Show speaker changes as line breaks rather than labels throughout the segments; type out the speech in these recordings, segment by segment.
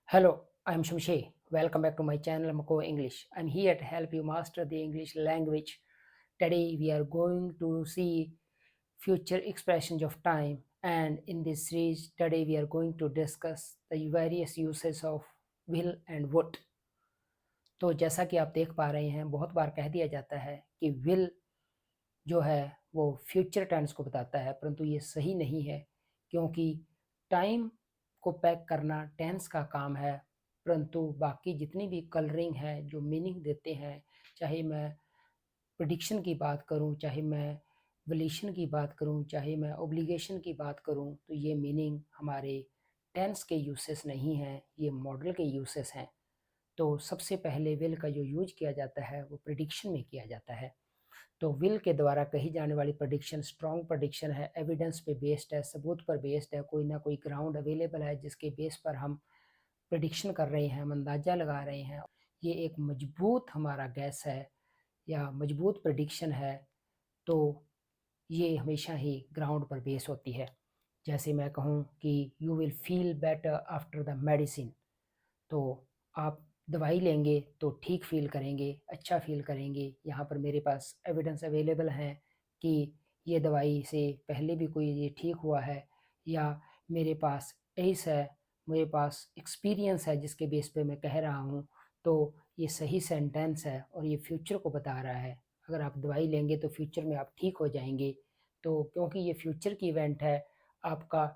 Hello, I'm Shamshi. Welcome back to my channel Mako English. I'm here to help you master the English language. Today we are going to see future expressions of time, and in this series today we are going to discuss the various uses of will and would. तो जैसा कि आप देख पा रहे हैं, बहुत बार कह दिया जाता है कि will जो है वो फ्यूचर टेंस को बताता है, परंतु ये सही नहीं है क्योंकि टाइम को पैक करना टेंस का काम है। परंतु बाकी जितनी भी कलरिंग है जो मीनिंग देते हैं, चाहे मैं प्रिडिक्शन की बात करूं, चाहे मैं वलीशन की बात करूं, चाहे मैं ओब्लिगेशन की बात करूं, तो ये मीनिंग हमारे टेंस के यूसेस नहीं हैं, ये मॉडल के यूसेस हैं। तो सबसे पहले विल का जो यूज किया जाता है वो प्रिडिक्शन में किया जाता है। तो विल के द्वारा कही जाने वाली प्रेडिक्शन स्ट्रॉन्ग प्रेडिक्शन है, एविडेंस पे बेस्ड है, सबूत पर बेस्ड है, कोई ना कोई ग्राउंड अवेलेबल है जिसके बेस पर हम प्रेडिक्शन कर रहे हैं, हम अंदाज़ा लगा रहे हैं। ये एक मजबूत हमारा गैस है या मजबूत प्रेडिक्शन है, तो ये हमेशा ही ग्राउंड पर बेस होती है। जैसे मैं कहूँ कि you will feel better after the medicine, तो आप दवाई लेंगे तो ठीक फ़ील करेंगे, अच्छा फ़ील करेंगे। यहाँ पर मेरे पास एविडेंस अवेलेबल हैं कि ये दवाई से पहले भी कोई ये ठीक हुआ है, या मेरे पास एस है, मेरे पास एक्सपीरियंस है जिसके बेस पे मैं कह रहा हूँ। तो ये सही सेंटेंस है और ये फ्यूचर को बता रहा है। अगर आप दवाई लेंगे तो फ्यूचर में आप ठीक हो जाएँगे। तो क्योंकि ये फ्यूचर की इवेंट है, आपका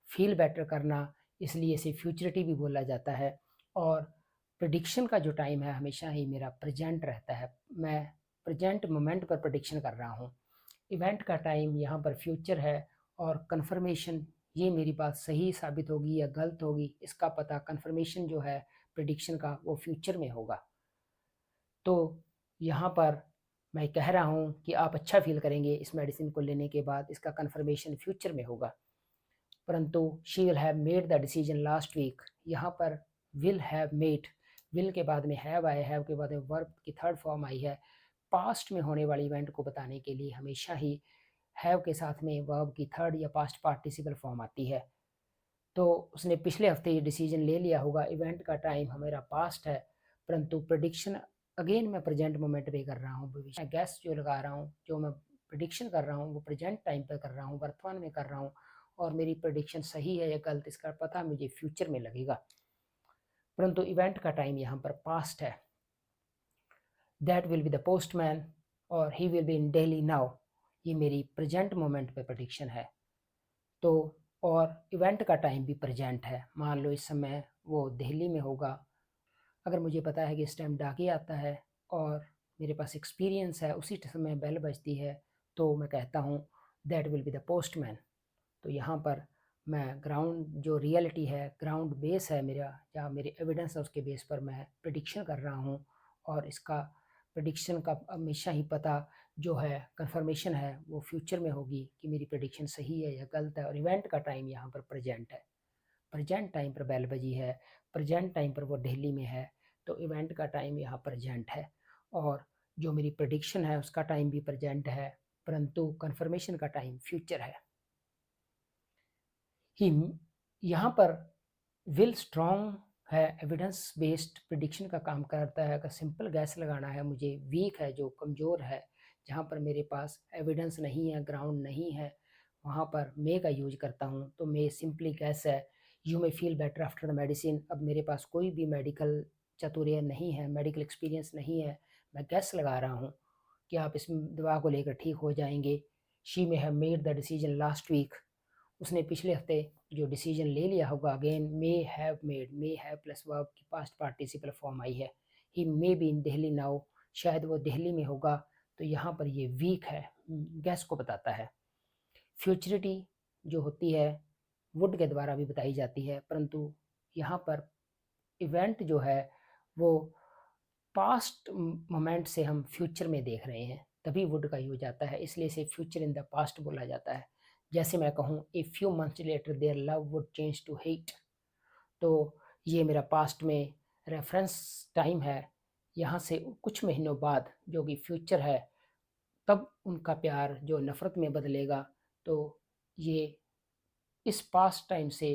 फ़ील बेटर करना, इसलिए इसे फ्यूचरिटी भी बोला जाता है। और प्रेडिक्शन का जो टाइम है हमेशा ही मेरा प्रेजेंट रहता है, मैं प्रेजेंट मोमेंट पर प्रेडिक्शन कर रहा हूँ। इवेंट का टाइम यहाँ पर फ्यूचर है, और कन्फर्मेशन, ये मेरी बात सही साबित होगी या गलत होगी इसका पता कन्फर्मेशन जो है प्रेडिक्शन का वो फ्यूचर में होगा। तो यहाँ पर मैं कह रहा हूँ कि आप अच्छा फील करेंगे इस मेडिसिन को लेने के बाद, इसका कन्फर्मेशन फ्यूचर में होगा। परंतु she will have made the decision last week, यहाँ पर विल हैव मेड, विल के बाद में हैव आया, हैव के बाद में वर्ब की थर्ड फॉर्म आई है। पास्ट में होने वाले इवेंट को बताने के लिए हमेशा ही हैव के साथ में वर्ब की थर्ड या पास्ट पार्टिसिपल फॉर्म आती है। तो उसने पिछले हफ्ते ये डिसीजन ले लिया होगा, इवेंट का टाइम हमारा पास्ट है, परंतु प्रिडिक्शन अगेन मैं प्रेजेंट मोमेंट पे कर रहा हूँ, भविष्य गैस जो लगा रहा हूँ, जो मैं प्रिडिक्शन कर रहा हूँ वो प्रेजेंट टाइम पे कर रहा हूँ, वर्तमान में कर रहा हूँ। और मेरी प्रिडिक्शन सही है या गलत इसका पता मुझे फ्यूचर में लगेगा, परंतु इवेंट का टाइम यहाँ पर पास्ट है। That will be the postman और he will be in Delhi now, ये मेरी प्रेजेंट मोमेंट पे प्रिडिक्शन है। तो और इवेंट का टाइम भी प्रेजेंट है, मान लो इस समय वो दिल्ली में होगा। अगर मुझे पता है कि इस टाइम डाकिया आता है और मेरे पास एक्सपीरियंस है, उसी समय बेल बजती है, तो मैं कहता हूँ that will be the postman. तो यहाँ पर मैं ग्राउंड जो रियलिटी है, ग्राउंड बेस है मेरा, या मेरे एविडेंस है उसके बेस पर मैं प्रिडिक्शन कर रहा हूँ। और इसका प्रिडिक्शन का हमेशा ही पता जो है, कंफर्मेशन है, वो फ्यूचर में होगी कि मेरी प्रिडिक्शन सही है या गलत है। और इवेंट का टाइम यहाँ पर प्रेजेंट है, प्रेजेंट टाइम पर बेल बजी है, प्रेजेंट टाइम पर वो दिल्ली में है, तो इवेंट का टाइम यहाँ प्रेजेंट है। और जो मेरी प्रिडिक्शन है उसका टाइम भी प्रेजेंट है, परंतु कंफर्मेशन का टाइम फ्यूचर है। ही, यहाँ पर विल स्ट्रॉन्ग है, एविडेंस बेस्ड प्रिडिक्शन का काम करता है। अगर सिंपल गैस लगाना है मुझे, वीक है जो कमज़ोर है, जहाँ पर मेरे पास एविडेंस नहीं है, ग्राउंड नहीं है, वहाँ पर मे का यूज करता हूँ। तो मे सिंपली गैस है, you may feel better after the medicine. अब मेरे पास कोई भी मेडिकल चातुर्य नहीं है, मेडिकल एक्सपीरियंस नहीं है, मैं गैस लगा रहा हूँ कि आप इस दवा को लेकर ठीक हो जाएंगे। She may have made the decision last week, उसने पिछले हफ्ते जो डिसीजन ले लिया होगा। Again may have made, may have plus verb की पास्ट पार्टिसिपल फॉर्म आई है। He may be in Delhi now, शायद वो दिल्ली में होगा। तो यहाँ पर ये वीक है, गैस को बताता है। फ्यूचरिटी जो होती है वुड के द्वारा भी बताई जाती है, परंतु यहाँ पर इवेंट जो है वो पास्ट मोमेंट से हम फ्यूचर में देख रहे हैं, तभी वुड का यूज आता है, इसलिए इसे फ्यूचर इन द पास्ट बोला जाता है। जैसे मैं कहूँ a few months later their love would change to hate, तो ये मेरा पास्ट में रेफरेंस टाइम है। यहाँ से कुछ महीनों बाद जो कि फ्यूचर है, तब उनका प्यार जो नफ़रत में बदलेगा। तो ये इस पास्ट टाइम से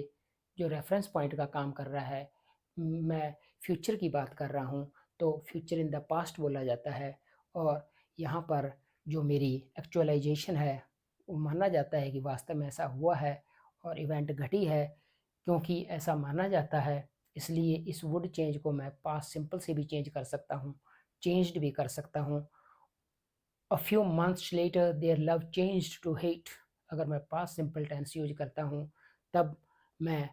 जो रेफरेंस पॉइंट का काम कर रहा है, मैं फ्यूचर की बात कर रहा हूँ तो फ्यूचर इन द पास्ट बोला जाता है। और यहाँ पर जो मेरी एक्चुअलाइजेशन है वो माना जाता है कि वास्तव में ऐसा हुआ है और इवेंट घटी है। क्योंकि ऐसा माना जाता है इसलिए इस वुड चेंज को मैं पास्ट सिंपल से भी चेंज कर सकता हूँ, चेंज्ड भी कर सकता हूँ। A few months later their love changed to hate. अगर मैं पास्ट सिंपल टेंस यूज करता हूँ तब मैं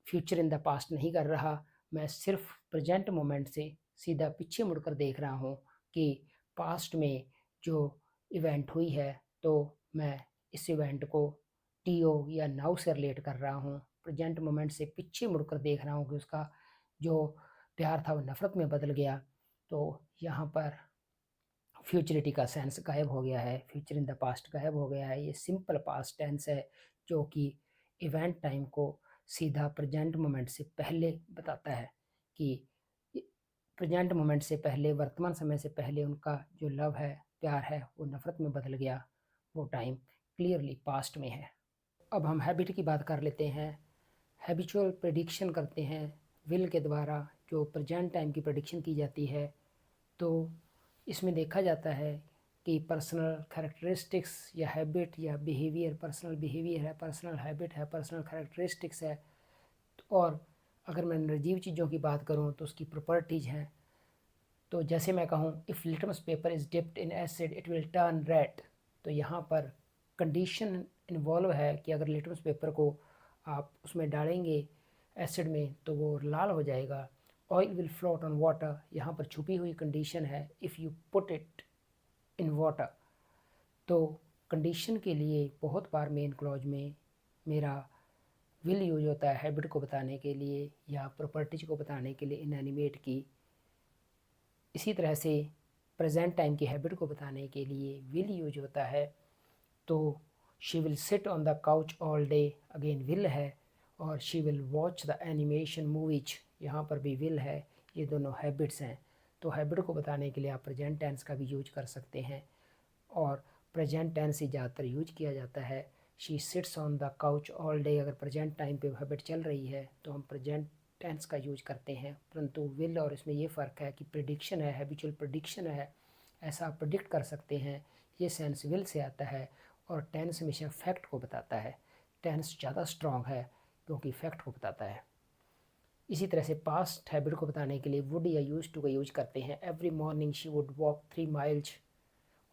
फ्यूचर इन द पास्ट नहीं कर रहा, मैं सिर्फ प्रेजेंट मोमेंट से सीधा पीछे मुड़कर देख रहा हूँ कि पास्ट में जो इवेंट हुई है तो मैं इस इवेंट को टीओ या नाउ से रिलेट कर रहा हूँ। प्रेजेंट मोमेंट से पीछे मुड़कर देख रहा हूँ कि उसका जो प्यार था वो नफ़रत में बदल गया। तो यहाँ पर फ्यूचरिटी का सेंस गायब हो गया है, फ्यूचर इन द पास्ट गायब हो गया है। ये सिंपल पास्ट टेंस है जो कि इवेंट टाइम को सीधा प्रेजेंट मोमेंट से पहले बताता है कि प्रेजेंट मोमेंट से पहले, वर्तमान समय से पहले उनका जो लव है, प्यार है, वो नफ़रत में बदल गया। वो टाइम क्लियरली पास्ट में है। अब हम हैबिट की बात कर लेते हैं। हैबिचुअल प्रेडिक्शन करते हैं विल के द्वारा जो प्रेजेंट टाइम की प्रेडिक्शन की जाती है। तो इसमें देखा जाता है कि पर्सनल कैरेक्टरिस्टिक्स या हैबिट या बिहेवियर, पर्सनल बिहेवियर है, पर्सनल हैबिट है, पर्सनल कैरेक्टरिस्टिक्स है। और अगर मैं निर्जीव चीज़ों की बात करूँ तो उसकी प्रॉपर्टीज़ हैं। तो जैसे मैं कहूँ if litmus paper is dipped in acid it will turn red. तो यहाँ पर कंडीशन इन्वॉल्व है कि अगर लिटमस पेपर को आप उसमें डालेंगे एसिड में तो वो लाल हो जाएगा। Oil will float on water, यहाँ पर छुपी हुई कंडीशन है if you put it in water. तो कंडीशन के लिए बहुत बार मेन क्लॉज में मेरा विल यूज होता है हैबिट को बताने के लिए या प्रॉपर्टीज को बताने के लिए इनएनिमेट की। इसी तरह से प्रेजेंट टाइम की हैबिट को बताने के लिए विल यूज होता है। तो she will sit on the couch all day, again will है। और she will watch the animation movies, यहाँ पर भी विल है। ये दोनों हैबिट्स हैं। तो हैबिट को बताने के लिए आप प्रेजेंट टेंस का भी यूज कर सकते हैं और प्रेजेंट टेंस ही ज़्यादातर यूज किया जाता है। She sits on the couch all day, अगर प्रेजेंट टाइम पे हैबिट चल रही है तो हम प्रेजेंट टेंस का यूज करते हैं। परंतु विल और इसमें ये फ़र्क है कि प्रिडिक्शन है, हैबिचुअल प्रिडिक्शन है, ऐसा आप प्रिडिक्ट कर सकते हैं, ये सेंस विल से आता है। और टेंस हमेशा फैक्ट को बताता है, टेंस ज़्यादा स्ट्रॉन्ग है क्योंकि फैक्ट को बताता है। इसी तरह से पास्ट हैबिट को बताने के लिए वुड या यूज टू का यूज करते हैं। Every morning she would walk 3 miles.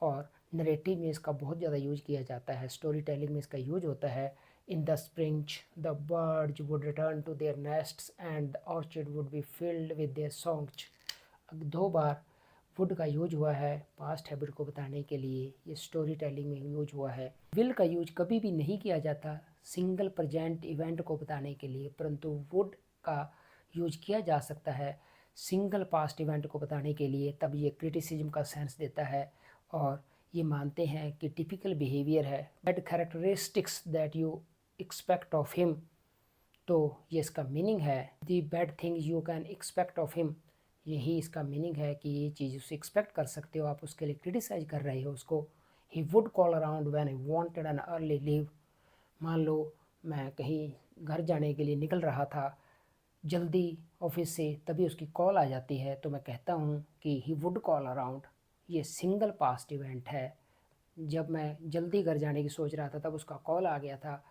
और नरेटिव में इसका बहुत ज़्यादा यूज किया जाता है, स्टोरी टेलिंग में इसका यूज होता है। In the spring the birds would return to their nests and the orchard would be filled with their songs. अब 2 बार वुड का यूज हुआ है पास्ट हैबिट को बताने के लिए, ये स्टोरी टेलिंग में यूज हुआ है। विल का यूज कभी भी नहीं किया जाता सिंगल प्रेजेंट इवेंट को बताने के लिए, परंतु वुड का यूज किया जा सकता है सिंगल पास्ट इवेंट को बताने के लिए। तब ये क्रिटिसिज्म का सेंस देता है और ये मानते हैं कि टिपिकल बिहेवियर है, bad characteristics that you expect of him. तो ये इसका मीनिंग है, the bad thing you can expect of him. यही इसका मीनिंग है कि ये चीज़ उसे एक्सपेक्ट कर सकते हो, आप उसके लिए क्रिटिसाइज कर रहे हो उसको। He would call around when I wanted an early leave. मान लो मैं कहीं घर जाने के लिए निकल रहा था जल्दी ऑफिस से, तभी उसकी कॉल आ जाती है तो मैं कहता हूँ कि ही वुड कॉल अराउंड। ये सिंगल पास्ट इवेंट है, जब मैं जल्दी घर जाने की सोच रहा था तब उसका कॉल आ गया था।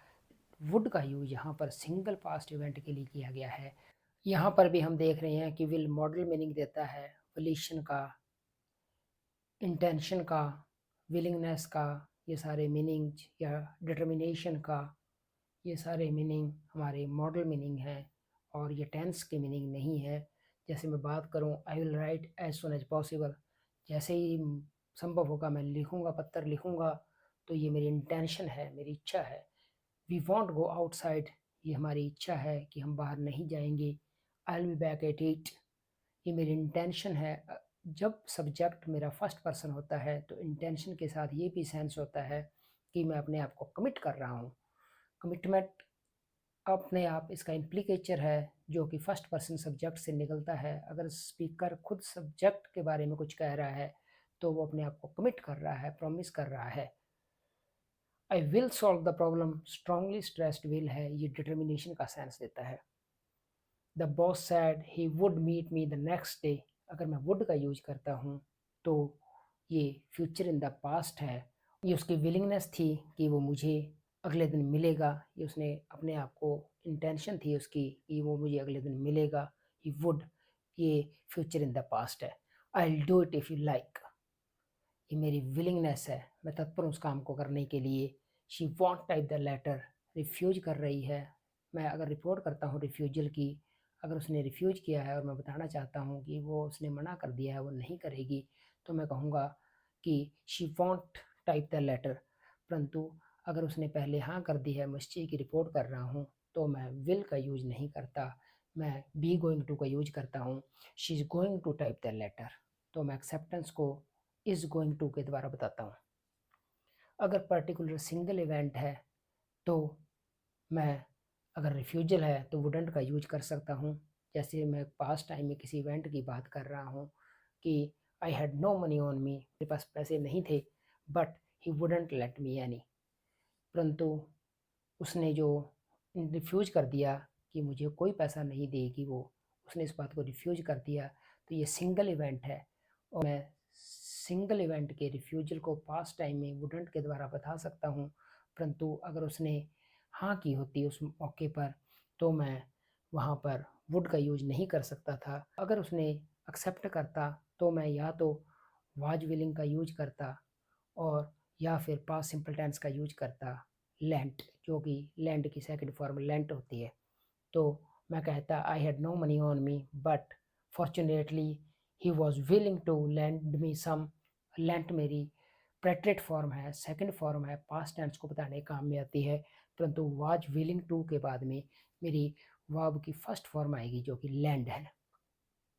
वुड का यूज यहाँ पर सिंगल पास्ट इवेंट के लिए किया गया है। यहाँ पर भी हम देख रहे हैं कि विल मॉडल मीनिंग देता है वलीशन का, इंटेंशन का, विलिंगनेस का, ये सारे मीनिंग या डिटर्मिनेशन का, ये सारे मीनिंग हमारे मॉडल मीनिंग हैं और ये टेंस के मीनिंग नहीं है। जैसे मैं बात करूँ I will write as soon as possible, जैसे ही संभव होगा मैं लिखूँगा, पत्र लिखूँगा। तो ये मेरी इंटेंशन है, मेरी इच्छा है। वी वॉन्ट गो आउटसाइड, ये हमारी इच्छा है कि हम बाहर नहीं जाएंगे। I will be back at 8, ये मेरी इंटेंशन है। जब सब्जेक्ट मेरा फर्स्ट पर्सन होता है तो इंटेंशन के साथ ये भी सेंस होता है कि मैं अपने आप को कमिट कर रहा हूँ। कमिटमेंट अपने आप इसका इम्प्लीकेचर है जो कि फर्स्ट पर्सन सब्जेक्ट से निकलता है। अगर स्पीकर खुद सब्जेक्ट के बारे में कुछ कह रहा है तो वो अपने आप को कमिट कर रहा है, प्रॉमिस कर रहा है। I will solve the problem, strongly stressed will है, ये डिटर्मिनेशन का सेंस देता है। The boss said he would meet me the next day. अगर मैं वुड का यूज करता हूँ तो ये फ्यूचर इन द पास्ट है। ये उसकी विलिंगनेस थी कि वो मुझे अगले दिन मिलेगा। ये उसने अपने आप को, इंटेंशन थी उसकी कि वो मुझे अगले दिन मिलेगा। ही वुड, ये फ्यूचर इन द पास्ट है। I will do it if you like, ये मेरी विलिंगनेस है, मैं तत्पर हूँ उस काम को करने के लिए। She won't type the letter, refuse कर रही है। मैं अगर रिपोर्ट करता हूँ रिफ्यूजल की, अगर उसने रिफ्यूज किया है और मैं बताना चाहता हूँ कि वो उसने मना कर दिया है, वो नहीं करेगी, तो मैं कहूँगा कि she won't type the letter. परंतु अगर उसने पहले हाँ कर दी है, मैं इस चीज़ की रिपोर्ट कर रहा हूँ, तो मैं विल का यूज नहीं करता, मैं बी गोइंग टू का यूज करता हूँ। She is going to type the letter, तो मैं एक्सेप्टेंस को इज़ गोइंग टू के द्वारा बताता हूँ। अगर पर्टिकुलर सिंगल इवेंट है तो मैं, अगर रिफ्यूजल है तो वुडंट का यूज कर सकता हूँ। जैसे मैं पास्ट टाइम में किसी इवेंट की बात कर रहा हूँ कि I had no money on me, मेरे पास पैसे नहीं थे, but he wouldn't let me any. परंतु उसने जो रिफ्यूज कर दिया कि मुझे कोई पैसा नहीं देगी वो, उसने इस बात को रिफ्यूज कर दिया, तो ये सिंगल इवेंट है। और मैं सिंगल इवेंट के रिफ्यूजल को पास्ट टाइम में वुडंट के द्वारा बता सकता हूँ। परंतु अगर उसने हाँ की होती उस मौके पर, तो मैं वहाँ पर वुड का यूज नहीं कर सकता था। अगर उसने एक्सेप्ट करता तो मैं या तो वाज विलिंग का यूज करता, और या फिर पास्ट सिंपल टेंस का यूज करता, लेंट, जो कि लैंड की सेकंड फॉर्म लेंट होती है। तो मैं कहता I had no money on me but fortunately he was willing to lend me some. Lent मेरी प्रेटरेट फॉर्म है, सेकंड फॉर्म है, पास्ट टेंस को बताने काम में आती है। परंतु वाज विलिंग टू के बाद में मेरी वर्ब की फर्स्ट फॉर्म आएगी जो कि लैंड है।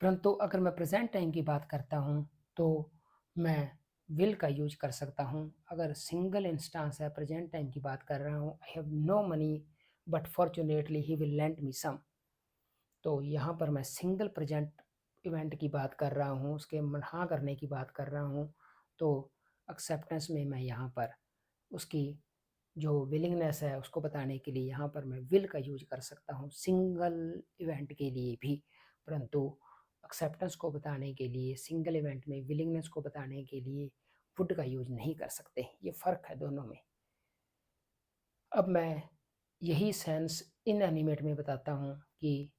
परंतु अगर मैं प्रेजेंट टाइम की बात करता हूँ तो मैं विल का यूज कर सकता हूँ। अगर सिंगल इंस्टांस है, प्रेजेंट टाइम की बात कर रहा हूँ, I have no money but fortunately he will lend me some, तो यहाँ पर मैं सिंगल प्रेजेंट इवेंट की बात कर रहा हूँ, उसके हाँ करने की बात कर रहा हूँ। तो एक्सेप्टेंस में मैं यहाँ पर उसकी जो विलिंगनेस है उसको बताने के लिए यहाँ पर मैं विल का यूज कर सकता हूँ सिंगल इवेंट के लिए भी। परंतु एक्सेप्टेंस को बताने के लिए, सिंगल इवेंट में विलिंगनेस को बताने के लिए वुड का यूज नहीं कर सकते। ये फ़र्क है दोनों में। अब मैं यही सेंस इन एनिमेट में बताता हूँ कि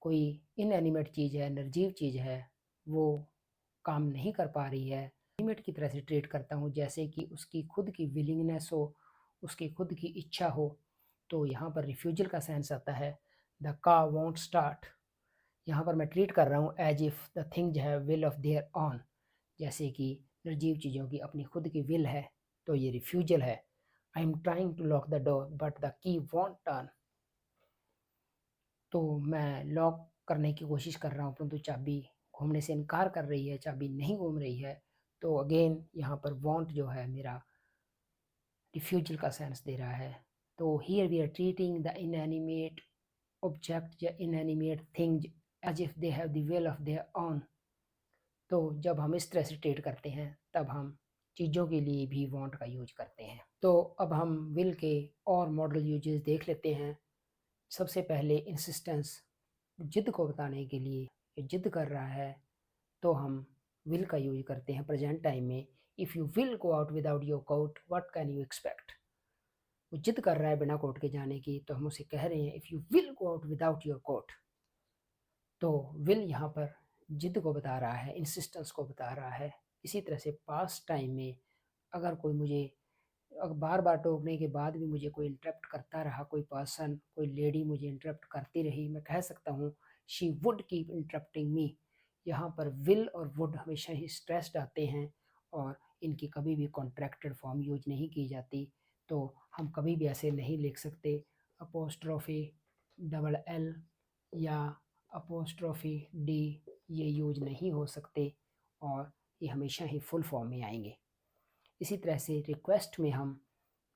कोई इनएनिमेट चीज़ है, निर्जीव चीज़ है, वो काम नहीं कर पा रही है, एनिमेट की तरह से ट्रीट करता हूँ जैसे कि उसकी खुद की विलिंगनेस हो, उसकी खुद की इच्छा हो। तो यहाँ पर रिफ्यूजल का सेंस आता है, द कार वोंट स्टार्ट। यहाँ पर मैं ट्रीट कर रहा हूँ as if the things have will of their own, जैसे कि निर्जीव चीज़ों की अपनी खुद की विल है, तो ये रिफ्यूजल है। I am trying to lock the door but the key won't turn, तो मैं लॉक करने की कोशिश कर रहा हूँ परंतु चाबी घूमने से इनकार कर रही है, चाबी नहीं घूम रही है। तो अगेन यहाँ पर वांट जो है मेरा रिफ्यूजल का सेंस दे रहा है। तो here we are treating the inanimate object या inanimate things as if they have the will of their own. तो जब हम इस तरह से ट्रीट करते हैं तब हम चीज़ों के लिए भी वांट का यूज करते हैं। तो अब हम विल के और मॉडल यूजेस देख लेते हैं। सबसे पहले इंसिस्टेंस, जिद को बताने के लिए, ये जिद कर रहा है, तो हम विल का यूज करते हैं प्रेजेंट टाइम में। If you will go out without your coat what can you expect. वो जिद कर रहा है बिना कोट के जाने की, तो हम उसे कह रहे हैं if you will go out without your coat. तो विल यहाँ पर जिद को बता रहा है, इंसिस्टेंस को बता रहा है। इसी तरह से पास्ट टाइम में अगर कोई मुझे बार बार टोकने के बाद भी मुझे कोई इंटरप्ट करता रहा, कोई पर्सन, कोई लेडी मुझे इंटरप्ट करती रही, मैं कह सकता हूँ she would keep interrupting me. यहाँ पर विल और वुड हमेशा ही स्ट्रेस्ड आते हैं और इनकी कभी भी कॉन्ट्रैक्टेड फॉर्म यूज नहीं की जाती। तो हम कभी भी ऐसे नहीं लिख सकते अपोस्ट्रोफी डबल एल या अपोस्ट्रोफी डी, ये यूज नहीं हो सकते और ये हमेशा ही फुल फॉर्म में आएंगे। इसी तरह से रिक्वेस्ट में हम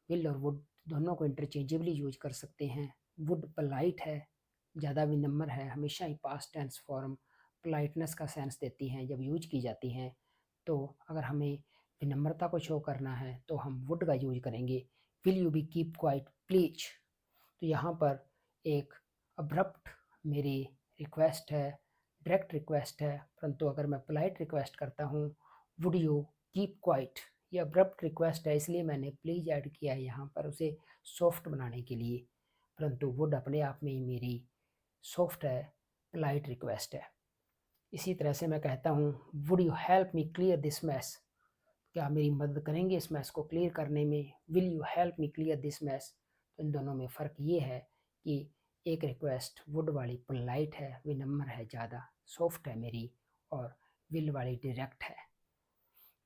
विल और वुड दोनों को इंटरचेंजेबली यूज कर सकते हैं। वुड पोलाइट है, ज़्यादा विनम्र है, हमेशा ही पास्ट टेंस फॉर्म पोलाइटनेस का सेंस देती हैं जब यूज की जाती हैं। तो अगर हमें विनम्रता को शो करना है तो हम वुड का यूज करेंगे, will you be keep quiet please. तो यहाँ पर एक अब्रप्ट मेरी रिक्वेस्ट है, डायरेक्ट रिक्वेस्ट है, परंतु अगर मैं पोलाइट रिक्वेस्ट करता हूँ वुड यू कीप क्वाइट, ये अब्रप्ट रिक्वेस्ट है, इसलिए मैंने प्लीज़ ऐड किया है यहाँ पर उसे सॉफ्ट बनाने के लिए, परंतु वुड अपने आप में ही मेरी सॉफ्ट है, पोलाइट रिक्वेस्ट है। इसी तरह से मैं कहता हूँ would you help me clear this mess, क्या आप मेरी मदद करेंगे इस मैस को क्लियर करने में, will you help me clear this mess. तो इन दोनों में फ़र्क ये है कि एक रिक्वेस्ट वुड वाली पोलाइट है, विनम्र है, ज़्यादा सॉफ्ट है मेरी, और विल वाली डायरेक्ट है।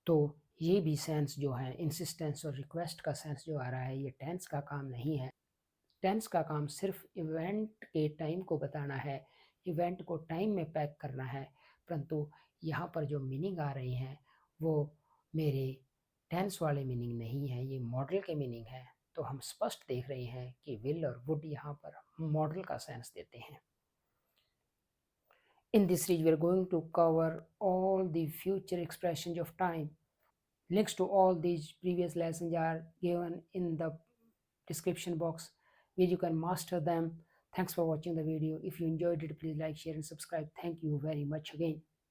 तो ये भी सेंस जो है, इंसिस्टेंस और रिक्वेस्ट का सेंस जो आ रहा है, ये टेंस का काम नहीं है। टेंस का काम सिर्फ इवेंट के टाइम को बताना है, इवेंट को टाइम में पैक करना है, परंतु यहाँ पर जो मीनिंग आ रही हैं वो मेरे टेंस वाले मीनिंग नहीं है, ये मॉडल के मीनिंग है। तो हम स्पष्ट देख रहे हैं कि विल और वुड यहाँ पर मॉडल का सेंस देते हैं। In this series, we are going to cover all the future expressions of time. Links to all these previous lessons are given in the description box where you can master them. Thanks for watching the video. If you enjoyed it, please like, share, and subscribe. Thank you very much again.